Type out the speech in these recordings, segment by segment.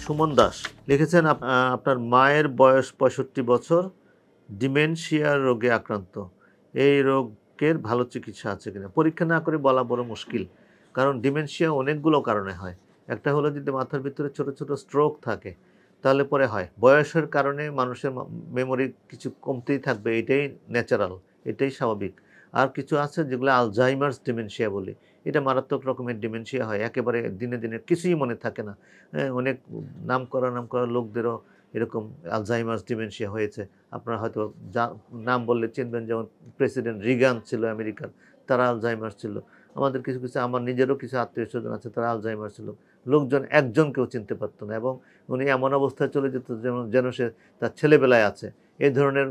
সুমন দাস লিখেছেন, আপনার মায়ের বয়স 65 বছর, ডিমেনশিয়া রোগে আক্রান্ত। এই রোগের ভালো চিকিৎসা আছে কিনা? পরীক্ষা না করে বলা বড় মুশকিল, কারণ ডিমেনশিয়া অনেকগুলো কারণে হয়। একটা হলো যদি মাথার ভিতরে ছোট ছোট স্ট্রোক থাকে, তাহলে পরে হয়। বয়সের কারণে মানুষের মেমোরি কিছু কমতেই থাকবে, এটাই ন্যাচারাল, এটাই স্বাভাবিক। আর কিছু আছে যেগুলো আলজাইমার্স ডিমেনশিয়া বলি, এটা মারাত্মক রকমের ডিমেনশিয়া হয়, একেবারে দিনে দিনে কিছুই মনে থাকে না। হ্যাঁ, অনেক নাম করা লোকদেরও এরকম আলজাইমার্স ডিমেনশিয়া হয়েছে। আপনারা হয়তো নাম বললে চিনবেন, যেমন প্রেসিডেন্ট রিগান ছিল আমেরিকার, তারা আলজাইমার্স ছিল। আমাদের কিছু কিছু, আমার নিজেরও কিছু আত্মীয় স্বজন আছে, তারা আলজাইমার্স ছিল। লোকজন একজনকেও চিনতে পারতো না, এবং উনি এমন অবস্থায় চলে যেত যেন সে তার ছেলেবেলায় আছে, এই ধরনের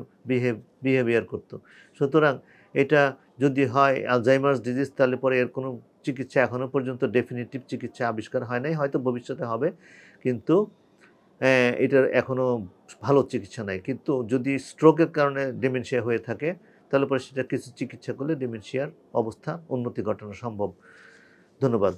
বিহেভিয়ার করতো। সুতরাং এটা যদি হয় আলজাইমার্স ডিজিজ, তাহলে পরে এর কোনো চিকিৎসা এখনও পর্যন্ত ডেফিনিটিভ চিকিৎসা আবিষ্কার হয় নাই, হয়তো ভবিষ্যতে হবে, কিন্তু এটার এখনও ভালো চিকিৎসা নাই। কিন্তু যদি স্ট্রোকের কারণে ডিমেনশিয়া হয়ে থাকে, তাহলে পরে সেটা কিছু চিকিৎসা করলে ডিমেনশিয়ার অবস্থা উন্নতি ঘটানো সম্ভব। ধন্যবাদ।